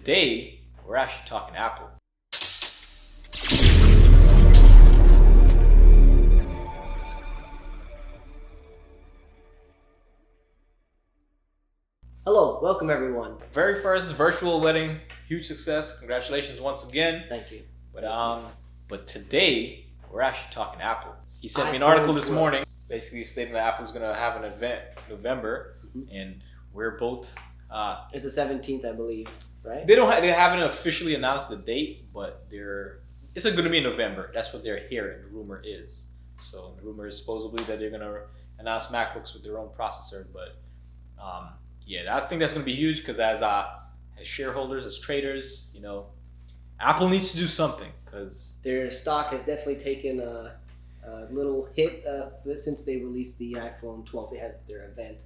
today we're actually talking Apple. Hello, welcome everyone. Very first virtual wedding, huge success. Congratulations once again. Thank you. But today we're actually talking Apple. He sent me an article this morning, basically stating that Apple's gonna have an event in November, and we're both. It's the 17th, I believe, right? They haven't officially announced the date, but it's going to be in November. That's what they're hearing. The rumor is. So the rumor is supposedly that they're going to announce MacBooks with their own processor. But I think that's going to be huge because as shareholders, as traders, Apple needs to do something because their stock has definitely taken a little hit since they released the iPhone 12. They had their event.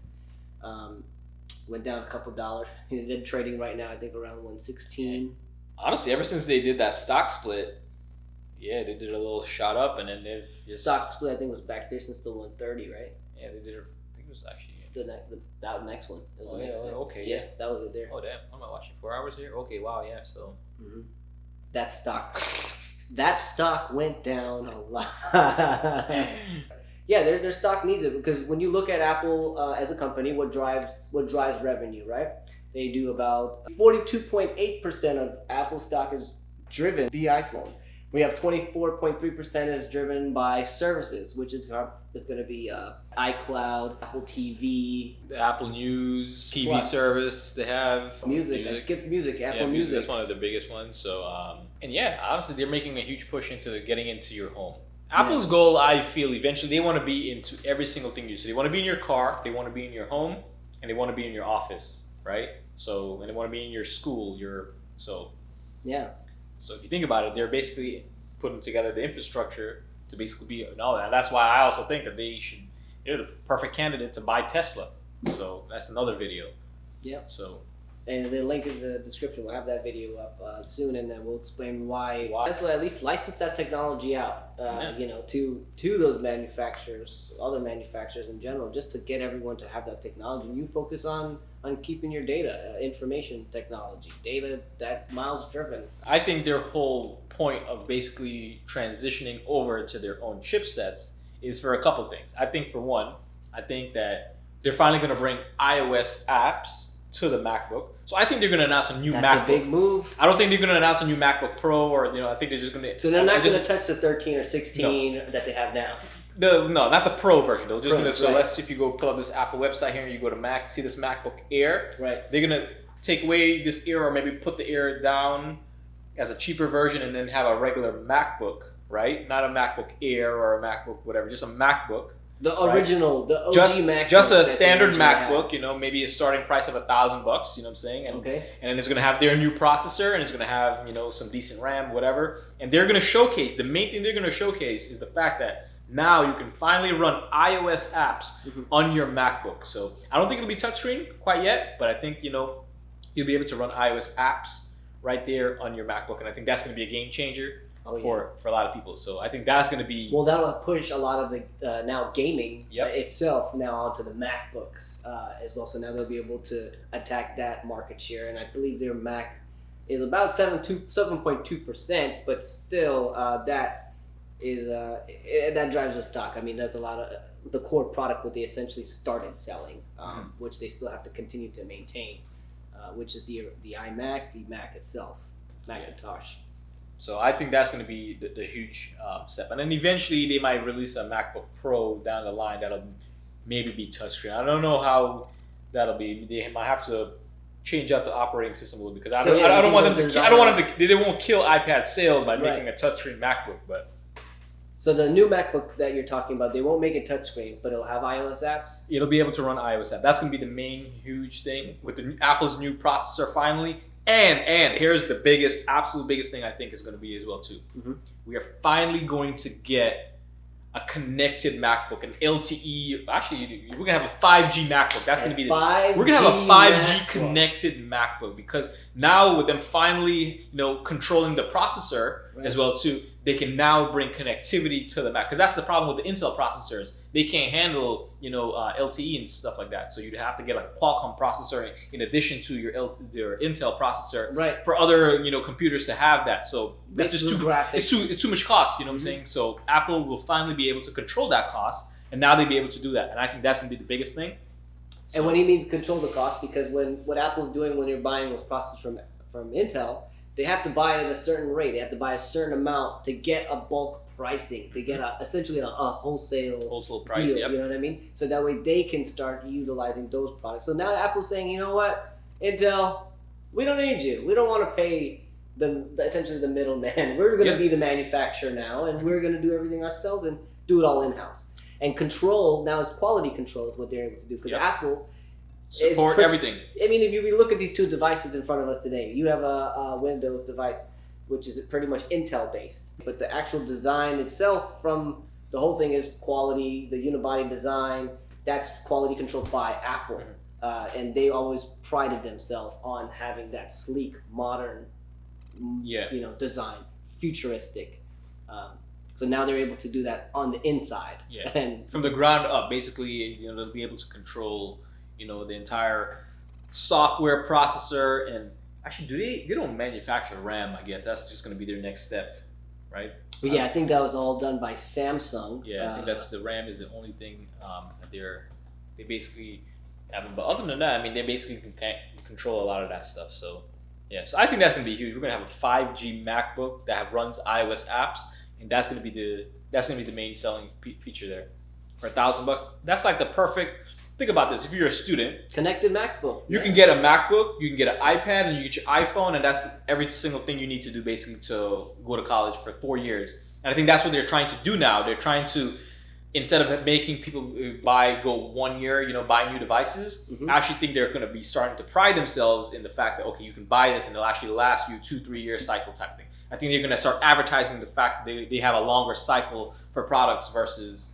Went down a couple dollars. They're trading right now, I think, around 116. Honestly, ever since they did that stock split, they did a little shot up, and then they've just... Stock split, I think, was back there since the 130, right? Yeah, they did. I think it was actually that next one. It was the next thing. Okay. Yeah, that was it there. Oh damn! What am I watching? 4 hours here? Okay, wow, yeah. So that stock went down a lot. Yeah, their stock needs it because when you look at Apple as a company, what drives revenue, right? They do about 42.8% of Apple stock is driven via iPhone. We have 24.3% is driven by services, which is going to be iCloud, Apple TV, the Apple News, TV service. They have music. I skipped music. Apple Music. That's one of the biggest ones. So honestly, they're making a huge push into getting into your home. Apple's goal, I feel, eventually, they want to be into every single thing you do. So they want to be in your car, they want to be in your home, and they want to be in your office, right? So, and they want to be in your school, So if you think about it, they're basically putting together the infrastructure to basically be and all that. And that's why I also think that they're the perfect candidate to buy Tesla. So that's another video. Yeah. So. And the link in the description. We'll have that video up soon, and then we'll explain why Tesla at least licensed that technology out, to those manufacturers, other manufacturers in general, just to get everyone to have that technology. And you focus on keeping your data, information technology, data that miles driven. I think their whole point of basically transitioning over to their own chipsets is for a couple things. I think for one, that they're finally going to bring iOS apps to the MacBook. So I think they're going to announce a new MacBook. That's a big move. I don't think they're going to announce a new MacBook Pro or, I think they're just going to... So they're not going to touch the 13 or 16 that they have now? No, not the Pro version. They're just going to... So if you go pull up this Apple website here and you go to Mac, see this MacBook Air. Right. They're going to take away this Air or maybe put the Air down as a cheaper version and then have a regular MacBook, right? Not a MacBook Air or a MacBook whatever, just a MacBook. The original, the OG MacBook. Just a standard MacBook, maybe a starting price of $1,000, you know what I'm saying? And, and it's going to have their new processor and it's going to have, some decent RAM, whatever. And they're going to showcase, the main thing they're going to showcase is the fact that now you can finally run iOS apps on your MacBook. So I don't think it'll be touchscreen quite yet, but I think, you'll be able to run iOS apps right there on your MacBook. And I think that's going to be a game changer. For a lot of people, so I think that's going to be that'll push a lot of the now gaming itself now onto the MacBooks as well. So now they'll be able to attack that market share, and I believe their Mac is about 7.2%, but still that drives the stock. I mean, that's a lot of the core product what they essentially started selling, which they still have to continue to maintain, which is the iMac, the Mac itself, Macintosh. So I think that's going to be the huge step. And then eventually they might release a MacBook Pro down the line that'll maybe be touchscreen. I don't know how that'll be. They might have to change out the operating system a little because I don't want them to. They won't kill iPad sales by making a touchscreen MacBook. But so the new MacBook that you're talking about, they won't make it touchscreen, but it'll have iOS apps. It'll be able to run iOS apps. That's going to be the main huge thing with Apple's new processor finally. And here's the absolute biggest thing I think is going to be as well too. We are finally going to get a connected MacBook, an LTE. Actually, we're going to have a 5G MacBook. That's going to be we're going to have a 5G connected MacBook because now with them finally, controlling the processor, as well too. They can now bring connectivity to the Mac, because that's the problem with the Intel processors. They can't handle LTE and stuff like that. So you'd have to get a Qualcomm processor in addition to your Intel processor for other computers to have that. So that's just it's too much cost. You know what I'm saying? So Apple will finally be able to control that cost, and now they'll be able to do that. And I think that's gonna be the biggest thing. So, and when he means control the cost, because what Apple's doing when you're buying those processors from Intel, they have to buy it at a certain rate. They have to buy a certain amount to get a bulk pricing, to get essentially a wholesale price deal. Yep. You know what I mean? So that way they can start utilizing those products. So now Apple's saying, you know what, Intel, we don't need you. We don't want to pay essentially the middleman. We're going to be the manufacturer now, and we're going to do everything ourselves and do it all in-house. And control, now it's quality control is what they're able to do, because Apple support everything. I mean, if you look at these two devices in front of us today, you have a Windows device, which is pretty much Intel based, but the actual design itself from the whole thing is quality, the unibody design, that's quality controlled by Apple. And they always prided themselves on having that sleek, modern, design, futuristic. So now they're able to do that on the inside. Yeah. And from the ground up, basically, they'll be able to control, the entire software processor. And actually, they don't manufacture RAM, I guess. That's just going to be their next step, right? But yeah, I think that was all done by Samsung. Yeah, I think that's the RAM is the only thing that they basically have. But other than that, I mean, they basically can control a lot of that stuff. So yeah, so I think that's going to be huge. We're going to have a 5G MacBook that runs iOS apps. And that's gonna be the main selling feature there. For $1,000, that's like the perfect. Think about this: if you're a student, connected MacBook, you can get a MacBook, you can get an iPad, and you get your iPhone, and that's every single thing you need to do basically to go to college for 4 years. And I think that's what they're trying to do now. They're trying to, instead of making people go 1 year, buy new devices, I actually think they're going to be starting to pride themselves in the fact that, okay, you can buy this and it'll actually last you 2-3 year cycle type thing. I think they're going to start advertising the fact that they have a longer cycle for products versus,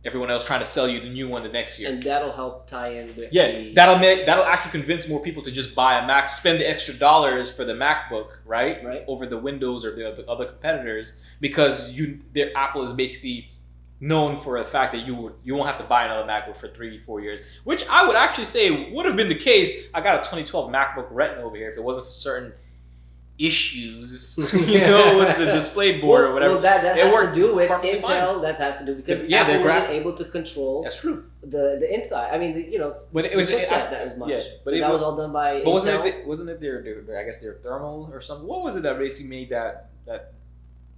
everyone else trying to sell you the new one the next year. And that'll help tie in with that'll actually convince more people to just buy a Mac, spend the extra dollars for the MacBook, right? Over the Windows or the other competitors, because Apple is basically known for the fact that you won't have to buy another MacBook for 3-4 years, which I would actually say would have been the case. I got a 2012 MacBook Retina over here if it wasn't for certain issues, with the display board or whatever. Well, that has to do with Intel. That has to do because Apple wasn't able to control. That's true. The inside. I mean, but it was that as much. Yeah, but that was all done by. But Intel. wasn't it their I guess their thermal or something? What was it that basically made that?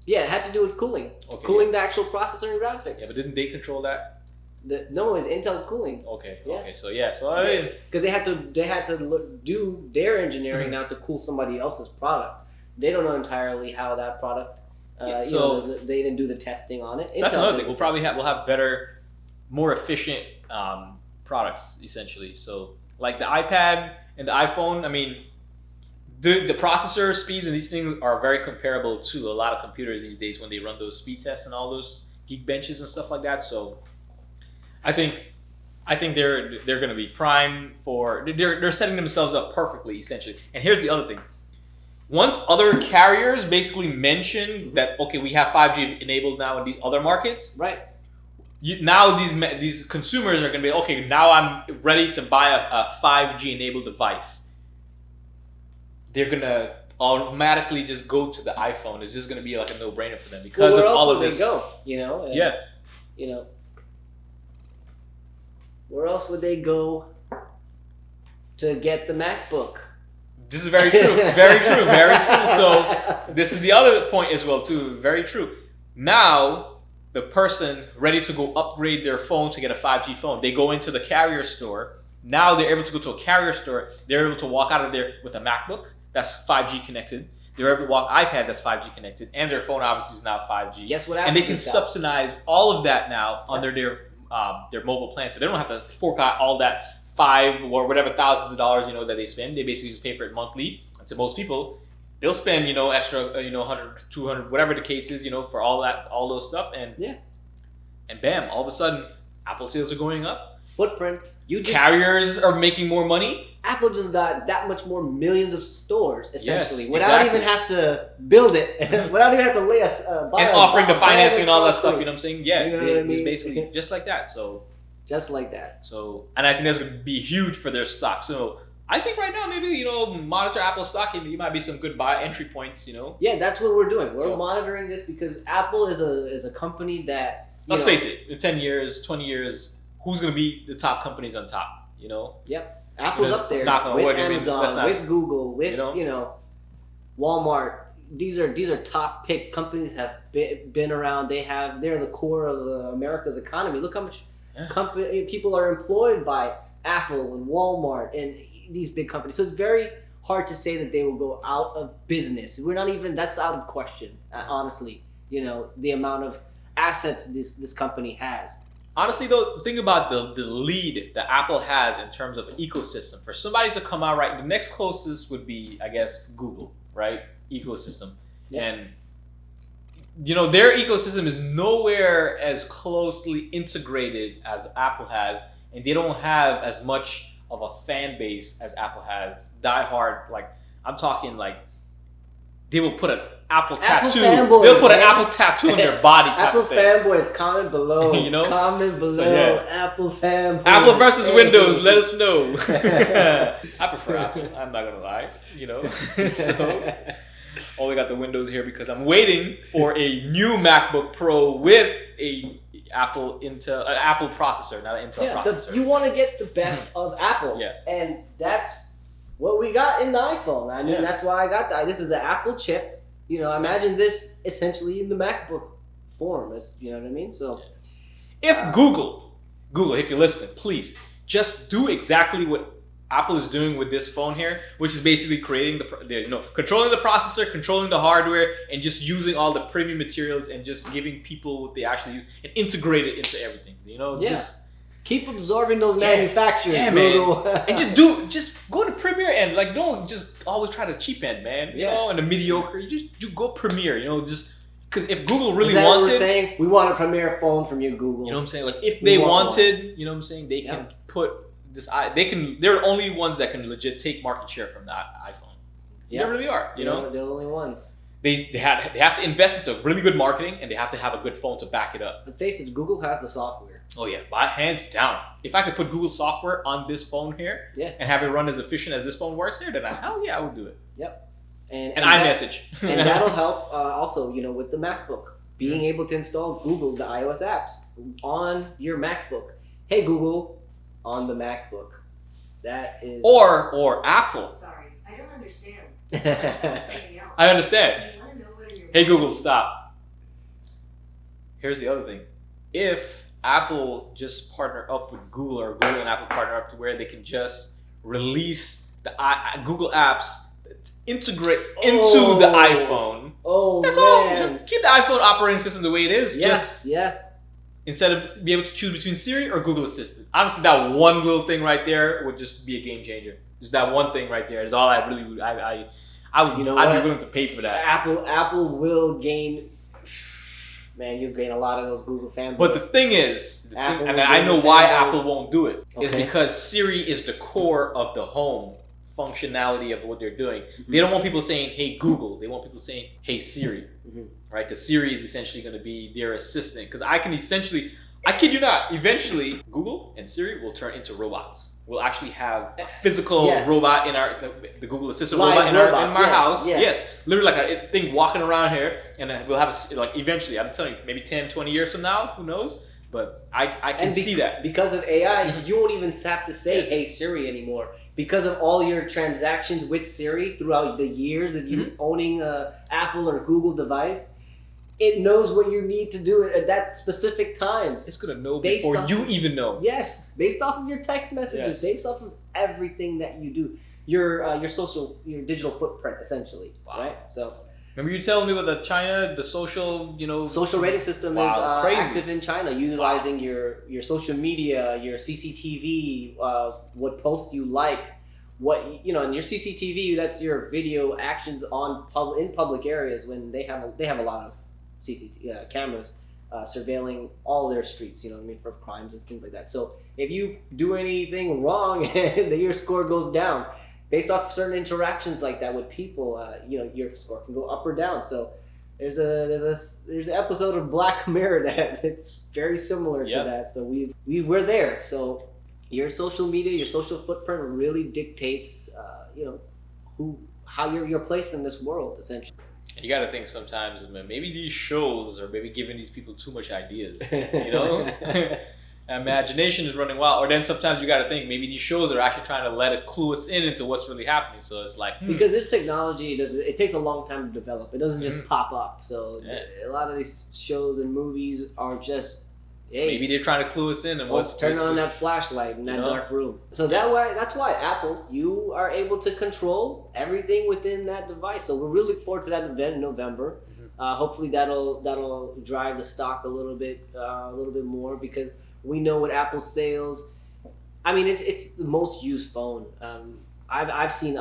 Yeah, it had to do with cooling. Okay, cooling the actual processor and graphics. Yeah, but didn't they control that? No, it's Intel's cooling. Okay. So I mean, because they had to do their engineering now to cool somebody else's product. They don't know entirely how that product. They didn't do the testing on it. So that's another thing. We'll have better, more efficient products essentially. So like the iPad and the iPhone. I mean, the processor speeds and these things are very comparable to a lot of computers these days when they run those speed tests and all those Geekbenches and stuff like that. So I think they're going to be prime for. They're setting themselves up perfectly, essentially. And here's the other thing: once other carriers basically mention that, okay, we have 5G enabled now in these other markets, right? Now these consumers are going to be, okay, now I'm ready to buy a 5G enabled device. They're going to automatically just go to the iPhone. It's just going to be like a no-brainer for them because of all of this. Where else would they go? Where else would they go to get the MacBook? This is very true. Very true. Very true. So this is the other point as well too. Very true. Now the person ready to go upgrade their phone to get a 5G phone, they go into the carrier store. Now they're able to go to a carrier store. They're able to walk out of there with a MacBook that's 5G connected. They're able to walk iPad that's 5G connected, and their phone obviously is now 5G. Guess what? And they can subsidize all of that now under their mobile plan, so they don't have to fork out all that $5 or whatever thousands of dollars that they spend. They basically just pay for it monthly. And to most people, they'll spend extra 100, 200, whatever the case is, for all those stuff, and bam, all of a sudden Apple sales are going up. footprint. Carriers are making more money. Apple just got that much more millions of stores essentially, Yes, without even have to build it, without even have to buy and offering the financing and all that stuff. You know what I'm saying? Yeah, you know what I mean? It's basically just like that. So just like that. So, and I think that's going to be huge for their stock. So I think right now maybe monitor Apple stock. You might be some good buy entry points. Yeah, that's what we're doing. We're monitoring this because Apple is a company that. Let's face it. In 10 years, 20 years, who's going to be the top companies on top? Yep. Apple's up there with Amazon, with Google, with Walmart. These are top picks. Companies have been around. They're the core of America's economy. Look how much people are employed by Apple and Walmart and these big companies. So it's very hard to say that they will go out of business. That's out of question, honestly. The amount of assets this company has. Honestly, though, think about the lead that Apple has in terms of ecosystem. For somebody to come out right, the next closest would be, I guess, Google, right? Ecosystem. Yeah. And, their ecosystem is nowhere as closely integrated as Apple has, and they don't have as much of a fan base as Apple has. Die hard, I'm talking they will put an Apple tattoo. Fanboys, they'll put an Apple tattoo on their body. Apple fanboys, comment below. Comment below. So, yeah. Apple fanboys. Apple versus Windows. Let us know. I prefer Apple. I'm not gonna lie. So only got the Windows here because I'm waiting for a new MacBook Pro with a Apple processor, not an Intel processor. You want to get the best of Apple. Yeah. And that's what we got in the iPhone. I mean, that's why I got that. This is an Apple chip. Imagine this essentially in the MacBook form. You know what I mean? So, if Google, if you're listening, please just do exactly what Apple is doing with this phone here, which is basically creating controlling the processor, controlling the hardware, and just using all the premium materials and just giving people what they actually use and integrate it into everything. Just keep absorbing those manufacturers, Google. Man. And just go to Premiere and don't just always try to cheap end, man. And the mediocre. You just go Premiere. Just because if Google really wanted, we're saying we want a Premiere phone from you, Google. You know what I'm saying? If they wanted, you know what I'm saying, they can put this. They're the only ones that can legit take market share from that iPhone. They really are. They're the only ones. They have to invest into really good marketing and they have to have a good phone to back it up. But face it, Google has the software. Oh yeah, by hands down. If I could put Google software on this phone here and have it run as efficient as this phone works here, then I would do it. Yep. And iMessage. And that'll help also, with the MacBook. Being able to install Google, the iOS apps on your MacBook. Hey Google, on the MacBook. That is Or Apple. Sorry, I don't understand. I understand. Hey Google, stop. Here's the other thing. If Apple just partner up with Google or Google and Apple partner up to where they can just release the Google apps that integrate into the iPhone. That's all. Keep the iPhone operating system the way it is. Instead of be able to choose between Siri or Google Assistant. Honestly, that one little thing right there would just be a game changer. Just that one thing right there is all I really would. I'd be willing to pay for that. Apple will gain. Man, you'll gain a lot of those Google fanboys. But the thing is, and I know why Apple won't do it, is because Siri is the core of the home functionality of what they're doing. They don't want people saying, hey Google. They want people saying, hey Siri. Right? Because Siri is essentially going to be their assistant. Because I kid you not, eventually Google and Siri will turn into robots. We'll actually have a physical robot in the Google Assistant robot in my house. Yes. Literally like a thing walking around here. And we'll have eventually, I'm telling you, maybe 10, 20 years from now, who knows? But I can see that. Because of AI, you won't even have to say, hey Siri anymore. Because of all your transactions with Siri throughout the years of you owning an Apple or Google device, it knows what you need to do at that specific time. It's going to know before you even know. Yes, based off of your text messages, based off of everything that you do. Your digital footprint, essentially. Wow. Right? So, remember you telling me about the social, social rating system is active in China, utilizing your social media, your CCTV, what posts you like, and your CCTV, that's your video actions in public areas when they have a lot of CCTV cameras surveilling all their streets, for crimes and things like that. So if you do anything wrong, your score goes down based off certain interactions like that with people. Your score can go up or down. So there's an episode of Black Mirror that it's very similar to that. So we're there. So your social media, your social footprint really dictates, how you're placed in this world, essentially. You got to think sometimes, man, maybe these shows are maybe giving these people too much ideas. You know, imagination is running wild. Or then sometimes you got to think maybe these shows are actually trying to let it clue us into what's really happening. So it's like because this technology it takes a long time to develop. It doesn't just pop up. So a lot of these shows and movies are just. Hey, maybe they're trying to clue us in and what's turn on that flashlight in that dark room. So that's why Apple, you are able to control everything within that device. So we're really looking forward to that event in November. Hopefully that'll drive the stock a little bit more, because we know what Apple sales. I mean, it's the most used phone. I've seen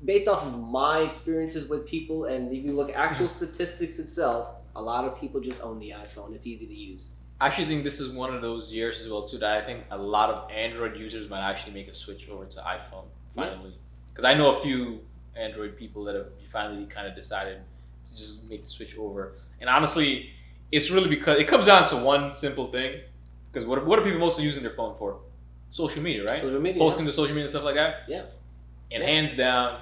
based off of my experiences with people, and if you look at actual statistics itself, a lot of people just own the iPhone. It's easy to use. I actually think this is one of those years as well too that I think a lot of Android users might actually make a switch over to iPhone finally, because I know a few Android people that have finally kind of decided to just make the switch over. And honestly, it's really because it comes down to one simple thing. Because what are people mostly using their phone for? Social media, right? Social media, posting to social media and stuff like that. Yeah. And hands down,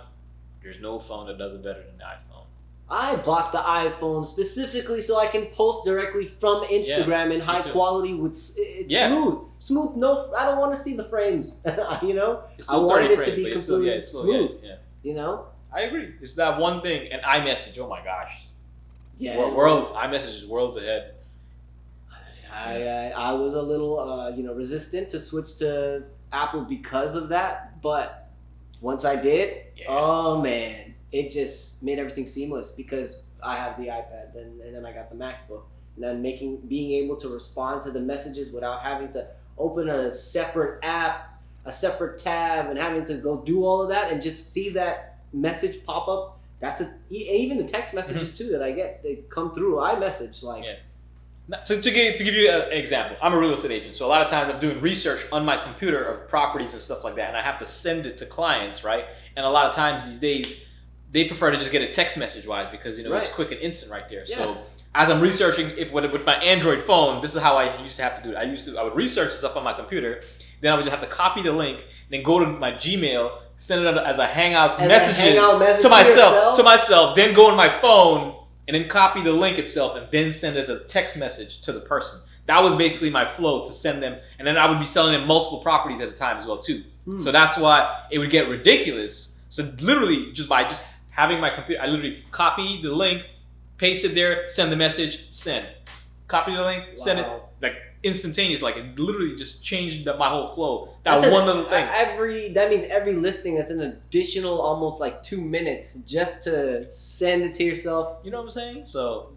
there's no phone that does it better than the iPhone. I bought the iPhone specifically so I can post directly from Instagram in high quality. It's smooth. No, I don't want to see the frames. I want it to be completely smooth. I agree. It's that one thing. And iMessage. Oh my gosh. Yeah. iMessage is worlds ahead. I was a little resistant to switch to Apple because of that, but once I did, oh man. It just made everything seamless because I have the iPad and then I got the MacBook. And then being able to respond to the messages without having to open a separate app, a separate tab, and having to go do all of that and just see that message pop up. Even the text messages too that I get, they come through iMessage like. Yeah. To give you an example, I'm a real estate agent, so a lot of times I'm doing research on my computer of properties and stuff like that, and I have to send it to clients, right? And a lot of times these days, they prefer to just get a text message wise because it's quick and instant right there. Yeah. So as I'm researching with my Android phone, this is how I used to have to do it. I would research stuff on my computer, then I would just have to copy the link, then go to my Gmail, send it as a Hangouts message to myself, then go on my phone and then copy the link itself and then send as a text message to the person. That was basically my flow to send them, and then I would be selling them multiple properties at a time as well too. So that's why it would get ridiculous. So literally just by having my computer, I literally copy the link, paste it there, send the message, send. Copy the link, send it, like instantaneous. Like it literally just changed my whole flow. That one little thing. That means every listing that's an additional almost like 2 minutes just to send it to yourself. You know what I'm saying? So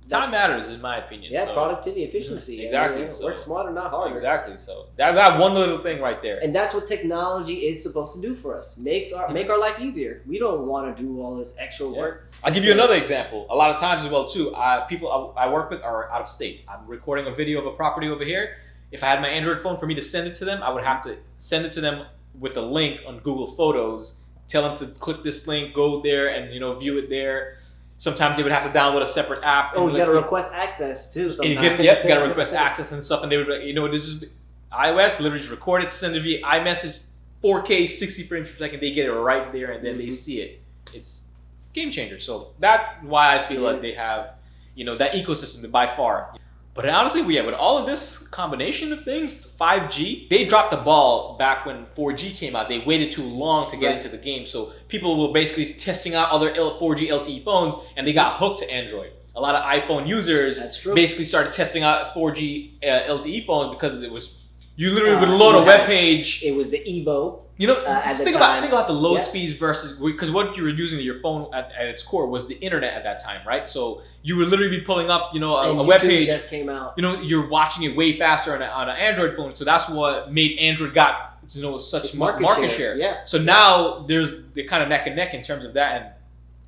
time matters in my opinion. Yeah, productivity, efficiency. Exactly. Work smarter, not harder. Exactly. So that one little thing right there. And that's what technology is supposed to do for us. Make our life easier. We don't want to do all this extra work. I'll give you another example. A lot of times as well too, people I work with are out of state. I'm recording a video of a property over here. If I had my Android phone, for me to send it to them, I would have to send it to them with a link on Google Photos. Tell them to click this link, go there, and view it there. Sometimes they would have to download a separate app. Oh, you got to request access too. You got to request access and stuff. And they would, this is iOS. Literally just record it, send it via iMessage, 4K, 60 frames per second. They get it right there, and then they see it. It's game changer. So that's why I feel like they have, that ecosystem by far. But honestly, with all of this combination of things, 5G, they dropped the ball back when 4G came out. They waited too long to get into the game. So people were basically testing out other 4G LTE phones, and they got hooked to Android. A lot of iPhone users basically started testing out 4G LTE phones because it was, you literally would load a web page. It was the Evo. Think about the load speeds versus, because what you were using your phone at its core was the internet at that time, right? So you would literally be pulling up, a web page. Just came out. You're watching it way faster on an Android phone. So that's what made Android got such market share. Yeah. So now they're kind of neck and neck in terms of that, and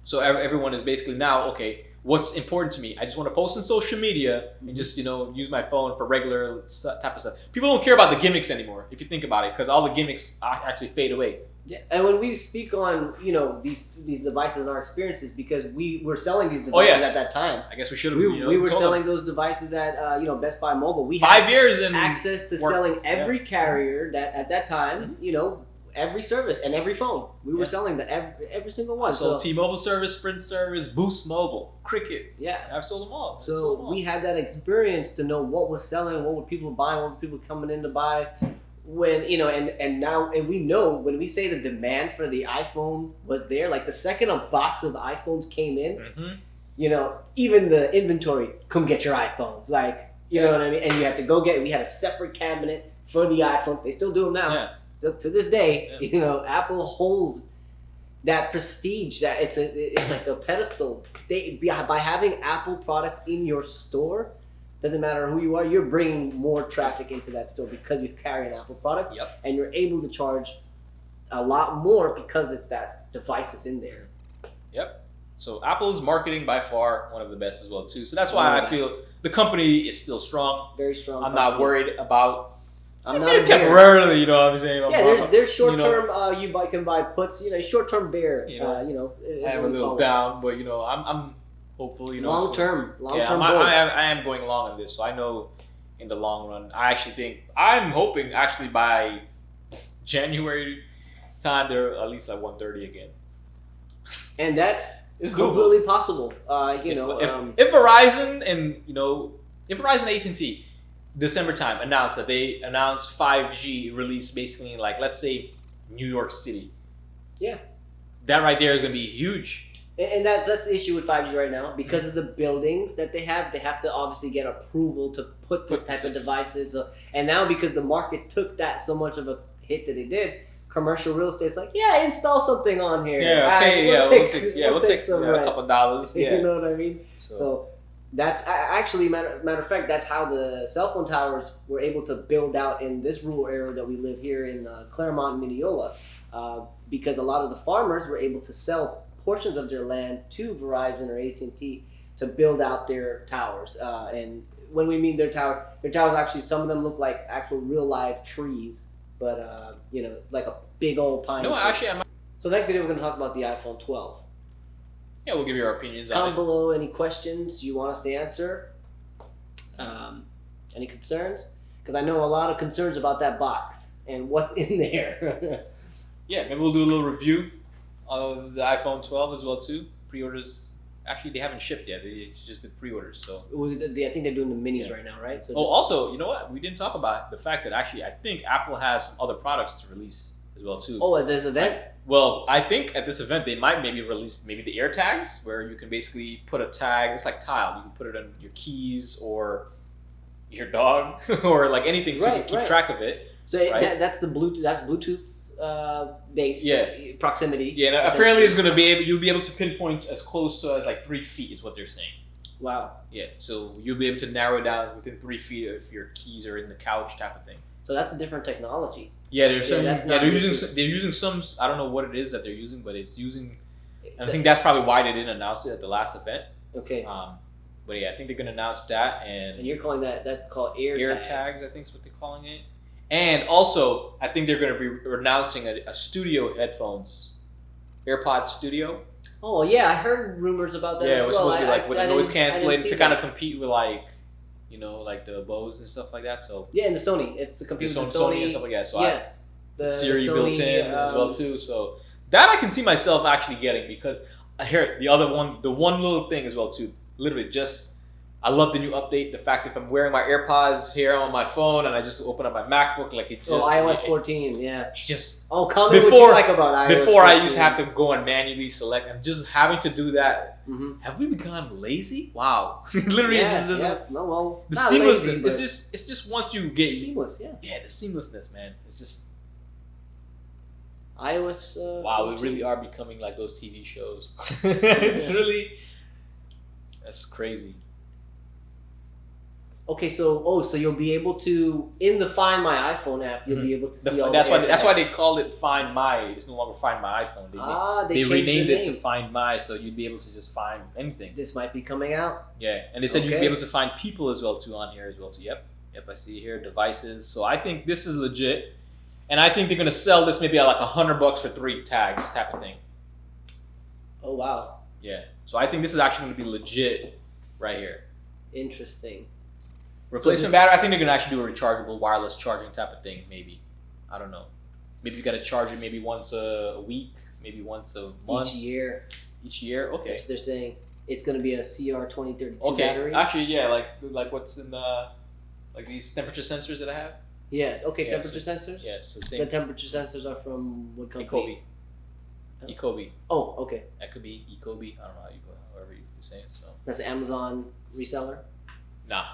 so everyone is basically now what's important to me. I just want to post on social media and just, use my phone for regular type of stuff. People don't care about the gimmicks anymore, if you think about it, because all the gimmicks actually fade away. Yeah, and when we speak on these devices and our experiences, because we were selling these devices at that time. I guess we should have. We were selling those devices at Best Buy Mobile. We had 5 years and access to selling every carrier that at that time, every service and every phone. We were selling that every single one. So T-Mobile service, Sprint service, Boost Mobile, Cricket. Yeah, I've sold them all. So we had that experience to know what was selling, what were people buying, what were people coming in to buy. When and we know when we say the demand for the iPhone was there, like the second a box of iPhones came in, even the inventory, come get your iPhones, like you know what I mean. And you have to go get. We had a separate cabinet for the iPhones. They still do them now. Yeah. So to this day, Apple holds that prestige. That it's like a pedestal. By having Apple products in your store. Doesn't matter who you are, you're bringing more traffic into that store because you carry an Apple product. Yep. And you're able to charge a lot more because it's that device is in there. Yep. So Apple's marketing by far one of the best as well too. So that's why I feel the company is still strong. Very strong. I'm not worried about. I'm not temporarily, you know what I'm saying? There's short term. You can buy puts. Short term bear. I have a little down, but I'm. Hopefully, long term. I am going along on this, so I know in the long run. I'm hoping actually by January time they're at least like 130 again. And that's completely possible. If Verizon and if Verizon and AT&T December time announced that they announced 5G release basically in like let's say New York City. Yeah. That right there is going to be huge. And that's the issue with 5G right now. Because of the buildings that they have to obviously get approval to put this type of devices. And now because the market took that so much of a hit that they did, commercial real estate's like, install something on here. Yeah, okay, we'll take some a couple dollars. Yeah. You know what I mean? So that's actually, matter of fact, that's how the cell phone towers were able to build out in this rural area that we live here in Claremont, Mineola. Because a lot of the farmers were able to sell portions of their land to Verizon or AT&T to build out their towers. And when we mean their towers actually, some of them look like actual real live trees, but like a big old pine tree. Actually, So next video we're going to talk about the iPhone 12. Yeah, we'll give you our opinions on it. Comment below any questions you want us to answer. Any concerns? Because I know a lot of concerns about that box and what's in there. Yeah, maybe we'll do a little review of the iPhone 12 as well too. Pre-orders, actually they haven't shipped yet. They just did pre-orders. So I think they're doing the minis right now, right? So also, you know what? We didn't talk about the fact that actually I think Apple has some other products to release as well too. Oh, at this event? I think at this event they might maybe release the air tags where you can basically put a tag. It's like tile. You can put it on your keys or your dog or like anything so you can keep track of it. So that's the Bluetooth. That's Bluetooth. Based proximity. Yeah, and apparently it's gonna be you'll be able to pinpoint as close to as like 3 feet is what they're saying. Wow. Yeah, so you'll be able to narrow down within 3 feet if your keys are in the couch type of thing. So that's a different technology. Yeah, they're using some I don't know what it is that they're using, but it's using. And I think that's probably why they didn't announce it at the last event. Okay. But yeah, I think they're gonna announce that and you're calling that's called air tags. I think is what they're calling it. And also, I think they're going to be announcing a studio headphones, AirPods Studio. Oh yeah, I heard rumors about that. Yeah, it was supposed to be like with a noise cancellating to kind of compete with like the Bose and stuff like that. So yeah, and the Sony, it's the computer. Sony and stuff like that. So the Siri Sony, built in as well too. So that I can see myself actually getting because I hear the one little thing as well too. Literally just. I love the new update. The fact if I'm wearing my AirPods here on my phone and I just open up my MacBook, like it just. Oh, iOS 14, yeah. Just. Oh, comment what you like about iOS 14. Before I used to have to go and manually select, and just having to do that. Mm-hmm. Have we become lazy? Wow. Literally, No, the seamlessness. Lazy, it's just once you get seamless, yeah. Yeah, the seamlessness, man. It's just. iOS. Wow, 14. We really are becoming like those TV shows. It's really. That's crazy. Okay, so you'll be able to in the Find My iPhone app, you'll be able to see all that's why they called it Find My. It's no longer Find My iPhone. They renamed it to Find My, so you'd be able to just find anything. This might be coming out. Yeah, and they said you'd be able to find people as well too on here as well too. Yep, I see here devices. So I think this is legit, and I think they're gonna sell this maybe at like $100 for 3 tags type of thing. Oh wow. Yeah, so I think this is actually gonna be legit right here. Interesting. Replacement battery, I think they're gonna actually do a rechargeable wireless charging type of thing. Maybe, I don't know. Maybe you gotta charge it maybe once a week, maybe once a month. Each year. Okay. That's what they're saying. It's gonna be a CR2032 battery. battery. Actually, yeah, like what's in the like these temperature sensors that I have. Yeah. Okay. Temperature sensors. Yeah. So same. The temperature sensors are from what company? Ecobee. Oh, okay. That could be Ecobee. I don't know how you go, however you can say it. So. That's an Amazon reseller. Nah.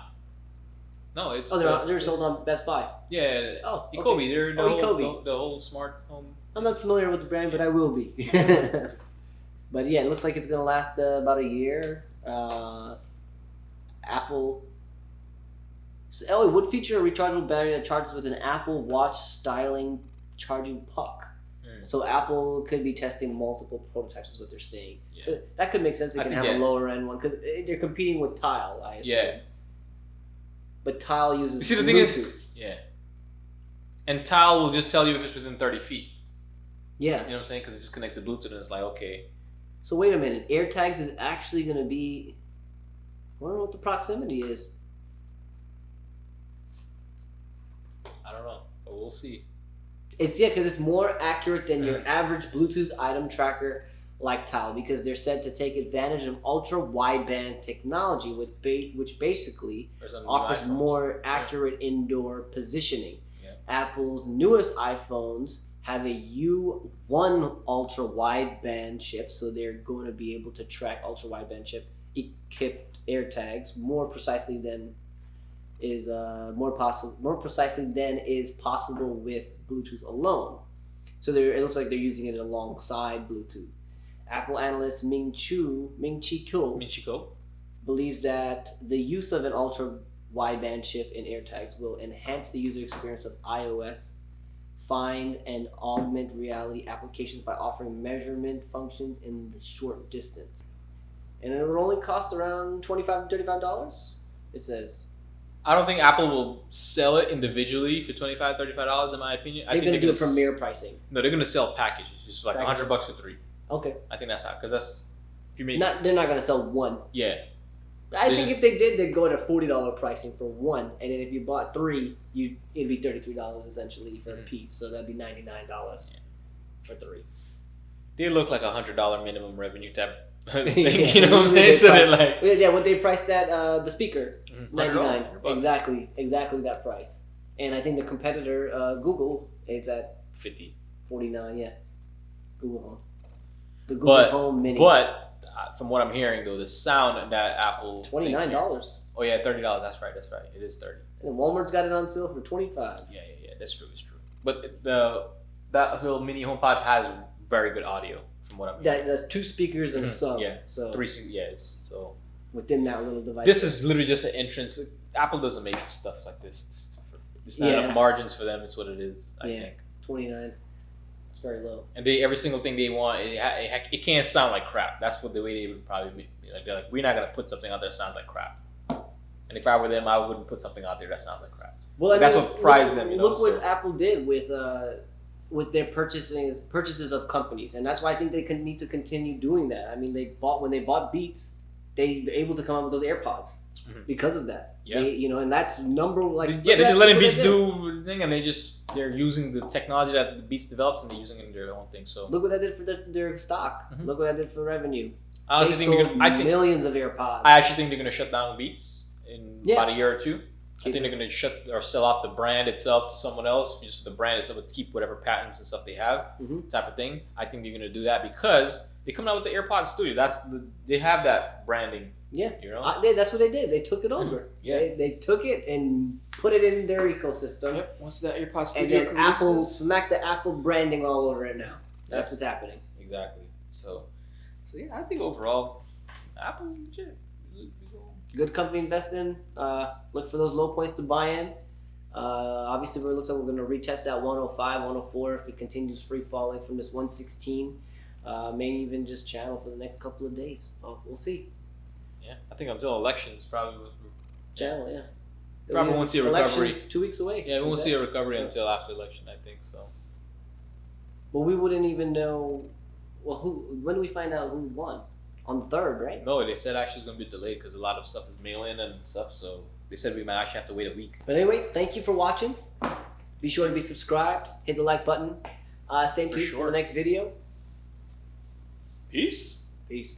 No, it's. They're sold on Best Buy. Yeah. Oh, Ecobee. Okay. They're Ecobee. The whole smart home. I'm not familiar with the brand, but I will be. But yeah, it looks like it's gonna last about a year. Apple. So, it would feature a rechargeable battery that charges with an Apple Watch styling charging puck. So Apple could be testing multiple prototypes, is what they're saying. Yeah. So that could make sense. They can have a lower end one because they're competing with Tile, I assume. Yeah. But Tile uses. You see, the thing is, yeah. And Tile will just tell you if it's within 30 feet. Yeah. You know what I'm saying? Because it just connects to Bluetooth and it's like, okay. So wait a minute. AirTags is actually going to be. I wonder what the proximity is. I don't know, but we'll see. It's because it's more accurate than your average Bluetooth item tracker like Tile, because they're said to take advantage of ultra wideband technology, which basically offers more accurate indoor positioning. Yeah. Apple's newest iPhones have a U1 ultra wideband chip, so they're going to be able to track ultra wideband chip equipped AirTags more precisely than is possible with Bluetooth alone. So it looks like they're using it alongside Bluetooth. Apple analyst Ming-Chi Kuo believes that the use of an ultra wideband chip in AirTags will enhance the user experience of iOS find and augmented reality applications by offering measurement functions in the short distance. And it will only cost around $25 to $35, it says. I don't think Apple will sell it individually for $25, $35 in my opinion. They're going to do it for mere pricing. No, they're going to sell packages, just like $100 for 3. Okay. I think that's how, because that's if you make. They're not going to sell one. Yeah. I think if they did, they'd go at a $40 pricing for one, and then if you bought 3, it'd be $33 essentially for a piece. So that'd be $99 for 3. They look like $100 minimum revenue type thing, you know what I'm saying? So they're like, what they priced that the speaker, $99, exactly that price. And I think the competitor Google is at 49, yeah. Google Home, the Google Home Mini. But from what I'm hearing though, the sound that Apple $29. Oh yeah, $30. That's right. It is 30. And Walmart's got it on sale for $25. Yeah. That's true. It's true. But that little mini HomePod has very good audio. From what I'm hearing. That's 2 speakers and a sub. Yeah. So 3. Yeah. It's so. Within that little device. This is literally just an entrance. Apple doesn't make stuff like this. It's not enough margins for them. It's what it is. I think. 29. It's very low. And every single thing they want, it can't sound like crap. That's what the way they would probably be like. They're like, we're not gonna put something out there that sounds like crap. And if I were them, I wouldn't put something out there that sounds like crap. Well, that's what prizes them. You know, look what Apple did with their purchases of companies, and that's why I think they need to continue doing that. I mean, when they bought Beats, they were able to come up with those AirPods because of that. Yeah, and that's they're just letting Beats do the thing, and they're using the technology that the Beats develops, and they're using it in their own thing. So look what that did for their stock. Look what that did for revenue. I honestly think millions of AirPods. I actually think they're going to shut down Beats in about a year or 2. I think they're going to shut or sell off the brand itself to someone else, just for the brand itself, to keep whatever patents and stuff they have, type of thing. I think they're going to do that because they come out with the AirPods Studio. They have that branding. Yeah, you know, that's what they did. They took it over. Yeah, they took it and put it in their ecosystem. Yep. Once the AirPods Studio and then Apple smacked the Apple branding all over it now. That's what's happening. Exactly. So yeah, I think overall, Apple legit. Good company to invest in. Look for those low points to buy in. Obviously, it looks like we're going to retest that 105, 104 if it continues free falling from this 116. May even just channel for the next couple of days. Well, we'll see. Yeah, I think until elections probably. Channel, yeah. Probably won't see a recovery. Elections 2 weeks away. Yeah, we won't see a recovery until after election, I think so. But we wouldn't even know. Well, when do we find out who won? On the 3rd, right? No, they said actually it's going to be delayed because a lot of stuff is mail-in and stuff. So they said we might actually have to wait a week. But anyway, thank you for watching. Be sure to be subscribed. Hit the like button. Stay tuned for the next video. Peace. Peace.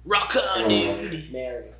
Rock on, dude. Mary.